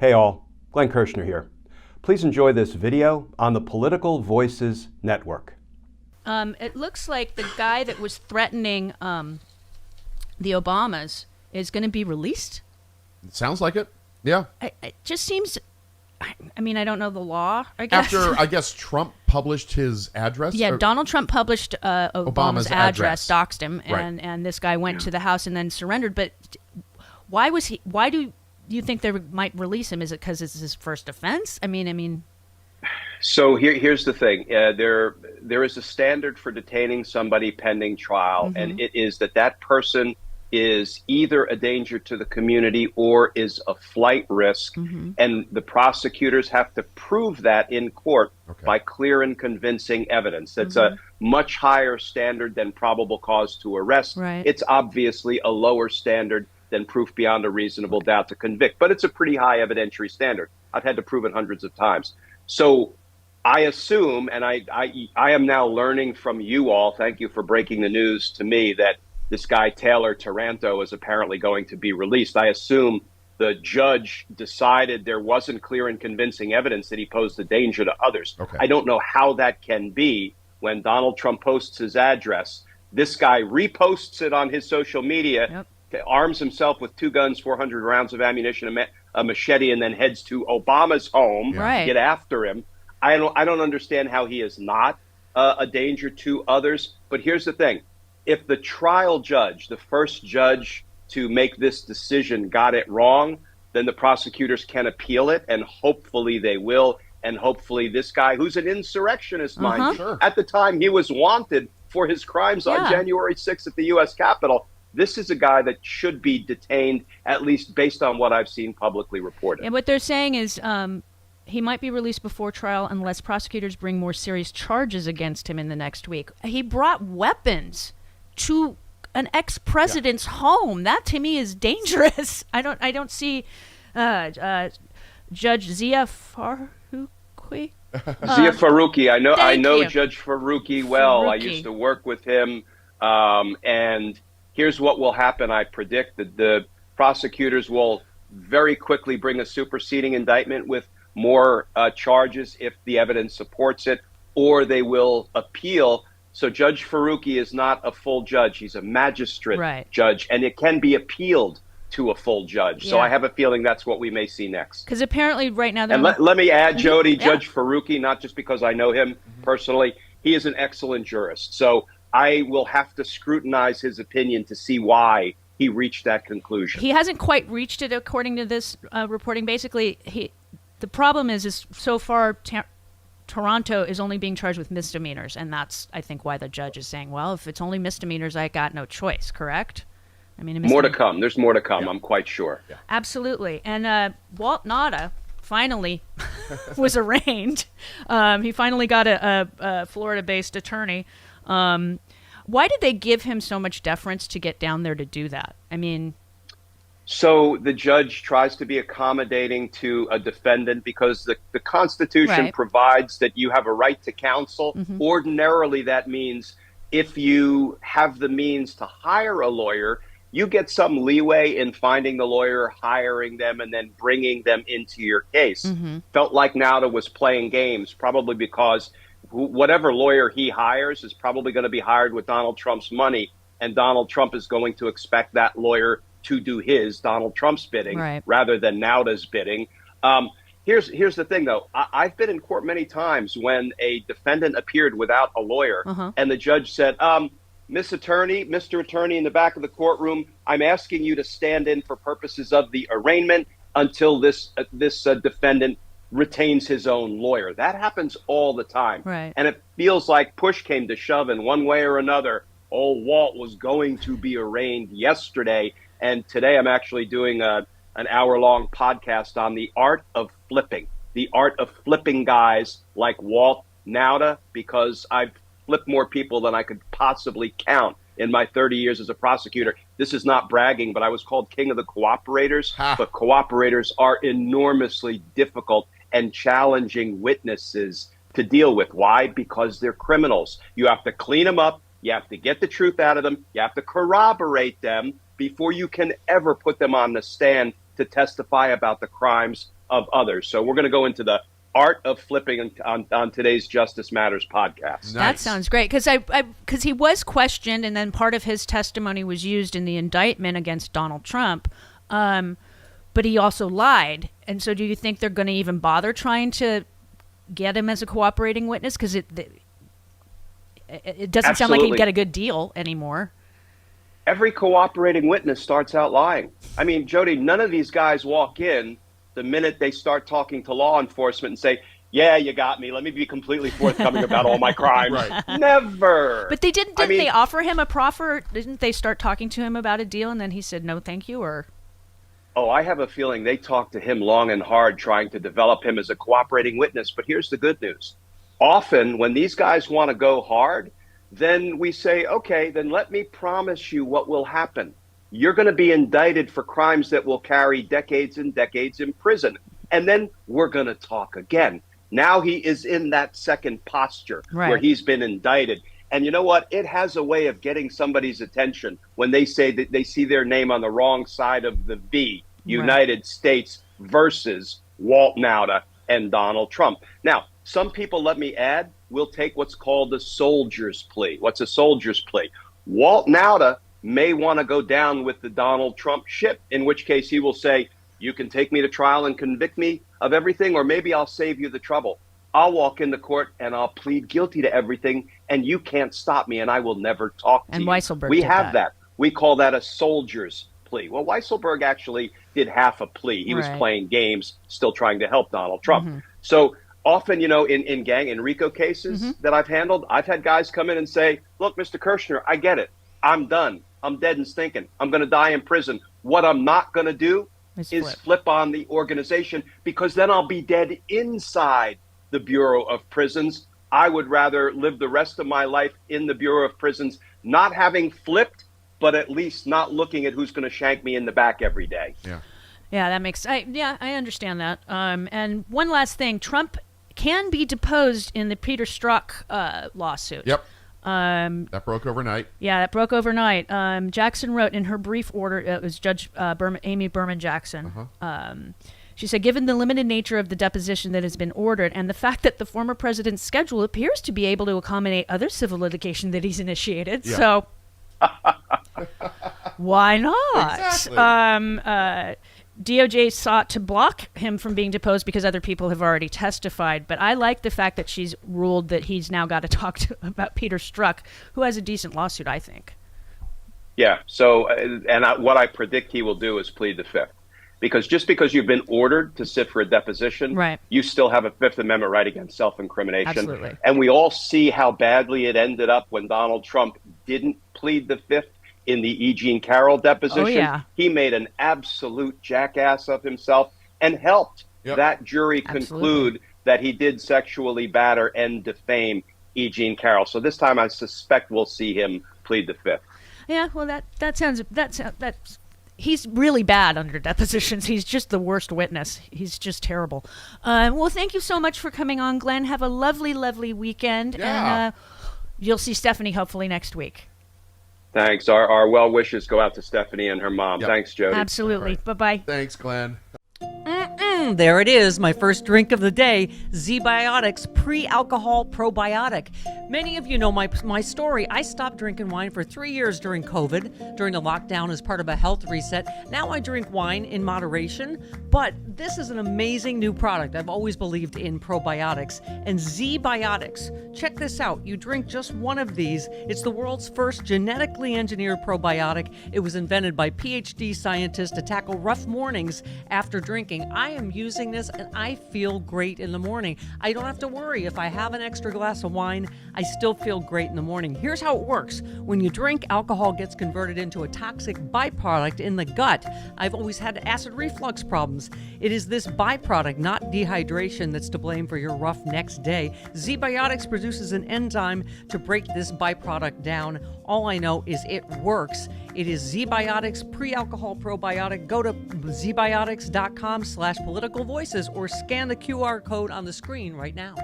Hey all, Glenn Kirschner here. Please enjoy this video on the Political Voices Network. It looks like the guy that was threatening the Obamas is going to be released. It sounds like it. Yeah. It just seems. I mean, I don't know the law. I guess After I guess Trump published his address. Yeah, Donald Trump published Obama's address, doxed him, Right. and this guy went to the house and then surrendered. But why was he? Why do you think they might release him? Is it because it's his first offense? I mean. So here's the thing. There is a standard for detaining somebody pending trial, and it is that person is either a danger to the community or is a flight risk. And the prosecutors have to prove that in court by clear and convincing evidence. That's a much higher standard than probable cause to arrest. Right. It's obviously a lower standard than proof beyond a reasonable doubt to convict, but it's a pretty high evidentiary standard. I've had to prove it hundreds of times. So I assume, and I am now learning from you all, thank you for breaking the news to me, that this guy Taylor Taranto is apparently going to be released. I assume the judge decided there wasn't clear and convincing evidence that he posed a danger to others. I don't know how that can be when Donald Trump posts his address. This guy reposts it on his social media, arms himself with 2 guns, 400 rounds of ammunition, a machete, and then heads to Obama's home to get after him. I don't understand how he is not a danger to others. But here's the thing. If the trial judge, the first judge to make this decision, got it wrong, then the prosecutors can appeal it, and hopefully they will. And hopefully this guy, who's an insurrectionist, mind you, at the time he was wanted for his crimes on January 6th at the U.S. Capitol. This is a guy that should be detained, at least based on what I've seen publicly reported. And what they're saying is he might be released before trial unless prosecutors bring more serious charges against him in the next week. He brought weapons to an ex-president's home. That to me is dangerous. I don't see Judge Zia Faruqi. Zia Faruqi. I know you. Judge Faruqi well. I used to work with him. And here's what will happen. I predict that the prosecutors will very quickly bring a superseding indictment with more charges if the evidence supports it, or they will appeal. So Judge Faruqi is not a full judge. He's a magistrate judge, and it can be appealed to a full judge. So I have a feeling that's what we may see next. Because apparently right now... And let me add, Jody, Judge Faruqi, not just because I know him personally, he is an excellent jurist. So I will have to scrutinize his opinion to see why he reached that conclusion. He hasn't quite reached it, according to this reporting. Basically, the problem is so far Toronto is only being charged with misdemeanors, and that's, I think, why the judge is saying, well, if it's only misdemeanors, I got no choice, correct? I mean, more to come. There's more to come, I'm quite sure. Absolutely. And Walt Nauta finally was arraigned. He finally got a Florida-based attorney. Why did they give him so much deference to get down there to do that? I mean... So the judge tries to be accommodating to a defendant because the Constitution provides that you have a right to counsel. Ordinarily, that means if you have the means to hire a lawyer, you get some leeway in finding the lawyer, hiring them, and then bringing them into your case. Felt like Nauta was playing games, probably because whatever lawyer he hires is probably going to be hired with Donald Trump's money, and Donald Trump is going to expect that lawyer to do Donald Trump's bidding rather than Nauta's bidding. Here's the thing, though. I've been in court many times when a defendant appeared without a lawyer, and the judge said, Mr. Attorney in the back of the courtroom, I'm asking you to stand in for purposes of the arraignment until this defendant retains his own lawyer. That happens all the time. And it feels like push came to shove in one way or another. Walt was going to be arraigned yesterday. And today I'm actually doing an hour-long podcast on the art of flipping guys like Walt Nauta, because I've flipped more people than I could possibly count in my 30 years as a prosecutor. This is not bragging, but I was called king of the cooperators. But cooperators are enormously difficult and challenging witnesses to deal with. Why? Because they're criminals. You have to clean them up. You have to get the truth out of them. You have to corroborate them before you can ever put them on the stand to testify about the crimes of others. So we're going to go into the art of flipping on today's Justice Matters podcast. That sounds great, because he was questioned, and then part of his testimony was used in the indictment against Donald Trump. But he also lied. And so do you think they're going to even bother trying to get him as a cooperating witness? Because it doesn't sound like he can get a good deal anymore. Every cooperating witness starts out lying. I mean, Jody, none of these guys walk in the minute they start talking to law enforcement and say, yeah, you got me. Let me be completely forthcoming about all my crimes. Right. Never. But didn't they offer him a proffer? Didn't they start talking to him about a deal and then he said, no, thank you? Or Oh, I have a feeling they talked to him long and hard trying to develop him as a cooperating witness. But here's the good news. Often when these guys want to go hard, then we say, okay, then let me promise you what will happen. You're going to be indicted for crimes that will carry decades and decades in prison. And then we're going to talk again. Now he is in that second posture where he's been indicted. And you know what? It has a way of getting somebody's attention when they say that they see their name on the wrong side of the V, United States versus Walt Nauta and Donald Trump. Now, some people, let me add, will take what's called a soldier's plea. What's a soldier's plea? Walt Nauta may want to go down with the Donald Trump ship, in which case he will say, you can take me to trial and convict me of everything, or maybe I'll save you the trouble. I'll walk into court and I'll plead guilty to everything, and you can't stop me, and I will never talk to you. Weisselberg We did have that. We call that a soldier's plea. Well, Weisselberg actually did half a plea. He was playing games, still trying to help Donald Trump. So often, you know, in gang and RICO cases that I've handled, I've had guys come in and say, look, Mr. Kirschner, I get it. I'm done. I'm dead and stinking. I'm going to die in prison. What I'm not going to do is flip on the organization, because then I'll be dead inside the Bureau of Prisons. I would rather live the rest of my life in the Bureau of Prisons, not having flipped, but at least not looking at who's going to shank me in the back every day. Yeah, that makes I understand that. And one last thing, Trump can be deposed in the Peter Strzok lawsuit. Yep. That broke overnight. Yeah, that broke overnight. Jackson wrote in her brief order, it was Judge Amy Berman Jackson. She said, given the limited nature of the deposition that has been ordered and the fact that the former president's schedule appears to be able to accommodate other civil litigation that he's initiated, so why not? Exactly. DOJ sought to block him from being deposed because other people have already testified. But I like the fact that she's ruled that he's now got to talk about Peter Strzok, who has a decent lawsuit, I think. Yeah. So, what I predict he will do is plead the fifth. Because just because you've been ordered to sit for a deposition, you still have a Fifth Amendment right against self-incrimination. Absolutely. And we all see how badly it ended up when Donald Trump didn't plead the fifth in the E. Jean Carroll deposition. He made an absolute jackass of himself and helped that jury conclude that he did sexually batter and defame E. Jean Carroll. So this time I suspect we'll see him plead the fifth. Yeah, well, that's he's really bad under depositions. He's just the worst witness. He's just terrible. Well, thank you so much for coming on, Glenn. Have a lovely, lovely weekend. And you'll see Stephanie hopefully next week. Thanks. Our well wishes go out to Stephanie and her mom. Thanks, Jody. Absolutely. Right. Bye-bye. Thanks, Glenn. There it is, my first drink of the day, Z-Biotics pre-alcohol probiotic. Many of you know my story. I stopped drinking wine for 3 years during COVID, during the lockdown as part of a health reset. Now I drink wine in moderation, but this is an amazing new product. I've always believed in probiotics. And Z-Biotics, check this out. You drink just one of these. It's the world's first genetically engineered probiotic. It was invented by PhD scientists to tackle rough mornings after drinking. I am using this and I feel great in the morning. I don't have to worry if I have an extra glass of wine, I still feel great in the morning. Here's how it works. When you drink, alcohol gets converted into a toxic byproduct in the gut. I've always had acid reflux problems. It is this byproduct, not dehydration, that's to blame for your rough next day. Z-Biotics produces an enzyme to break this byproduct down. All I know is it works. It is Z-Biotics pre-alcohol probiotic. Go to zbiotics.com/politicalvoices or scan the QR code on the screen right now.